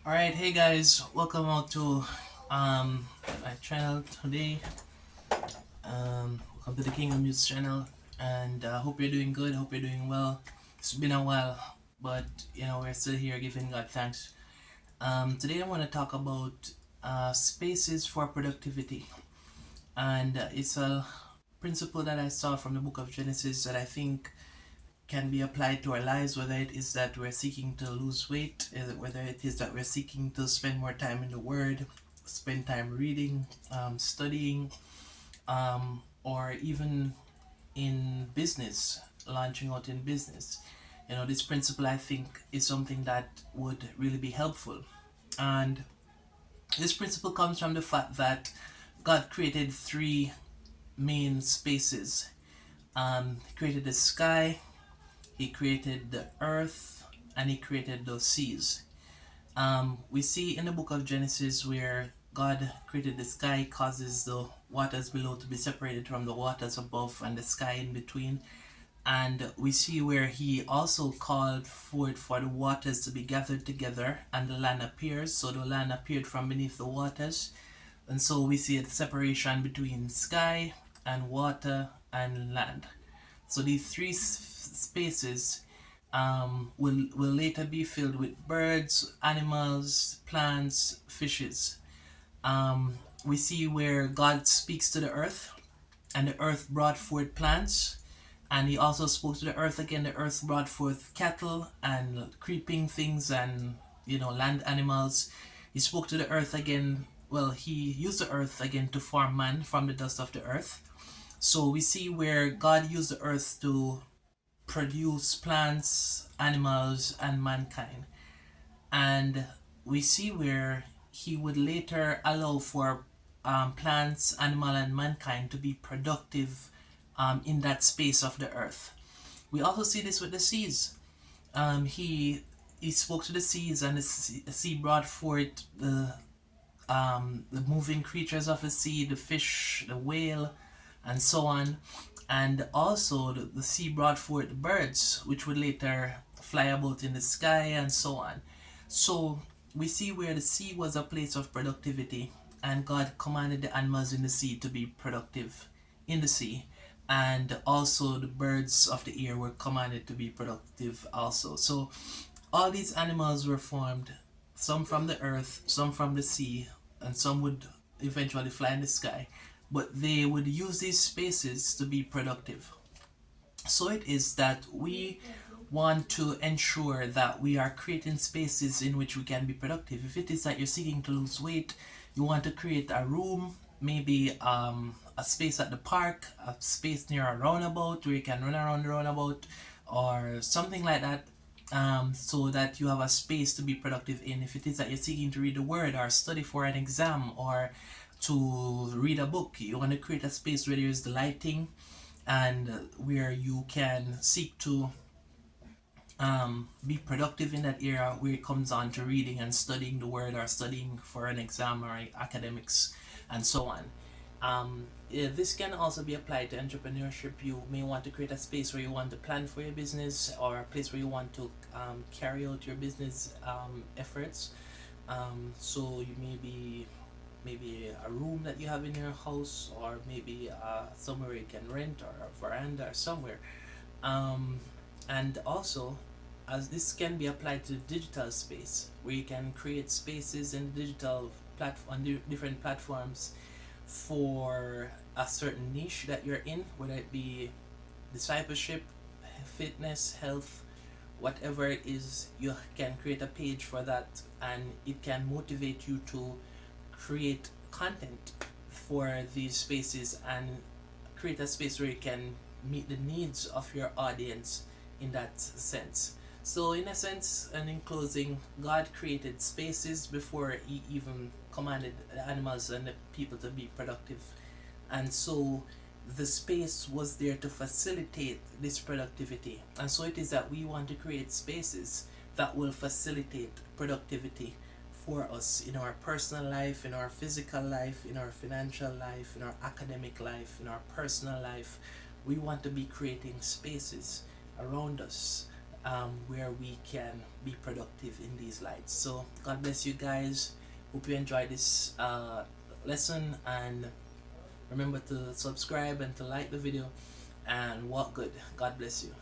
Alright, hey guys, welcome out to my channel today. Welcome to the Kingdom Yutes channel, and hope you're doing good. Hope you're doing well. It's been a while, but we're still here giving God thanks. Today I want to talk about spaces for productivity, and it's a principle that I saw from the book of Genesis that I think can be applied to our lives, whether it is that we're seeking to lose weight, whether it is that we're seeking to spend more time in the Word, spend time reading, studying, or even in business, launching out in business. This principle I think is something that would really be helpful. And this principle comes from the fact that God created three main spaces. He created the sky, he created the earth, and he created the seas. We see in the book of Genesis where God created the sky, causes the waters below to be separated from the waters above and the sky in between. And we see where he also called forth for the waters to be gathered together and the land appears. So the land appeared from beneath the waters. And so we see a separation between sky and water and land. So these three spaces will later be filled with birds, animals, plants, fishes. We see where God speaks to the earth, and the earth brought forth plants. And he also spoke to the earth again. The earth brought forth cattle and creeping things and land animals. He spoke to the earth again. Well, he used the earth again to form man from the dust of the earth. So we see where God used the earth to produce plants, animals, and mankind. And we see where he would later allow for plants, animal, and mankind to be productive in that space of the earth. We also see this with the seas. He spoke to the seas, and the sea brought forth the moving creatures of the sea, the fish, the whale, and so on. And also, the sea brought forth birds, which would later fly about in the sky, and so on. So, we see where the sea was a place of productivity, and God commanded the animals in the sea to be productive in the sea. And also, the birds of the air were commanded to be productive also. So, all these animals were formed, some from the earth, some from the sea, and some would eventually fly in the sky. But they would use these spaces to be productive. So it is that we want to ensure that we are creating spaces in which we can be productive. If it is that you're seeking to lose weight, you want to create a room, maybe a space at the park, a space near a roundabout where you can run around the roundabout, or something like that, so that you have a space to be productive in. If it is that you're seeking to read the word or study for an exam or to read a book, you want to create a space where there's the lighting and where you can seek to be productive in that area where it comes on to reading and studying the word or studying for an exam or academics and so on. Yeah, this can also be applied to entrepreneurship. You may want to create a space where you want to plan for your business or a place where you want to carry out your business efforts. So you may be maybe a room that you have in your house, or maybe somewhere you can rent, or a veranda or somewhere. Um, and also, as this can be applied to digital space, where you can create spaces in digital platform on different platforms for a certain niche that you're in, whether it be discipleship, fitness, health, whatever it is. You can create a page for that, and it can motivate you to create content for these spaces and create a space where you can meet the needs of your audience in that sense. So, in a sense, and in closing, God created spaces before He even commanded the animals and the people to be productive. And so, the space was there to facilitate this productivity. And so, it is that we want to create spaces that will facilitate productivity for us in our personal life, in our physical life, in our financial life, in our academic life, in our personal life. We want to be creating spaces around us where we can be productive in these lights. So God bless you guys. Hope you enjoyed this lesson, and remember to subscribe and to like the video and walk good. God bless you.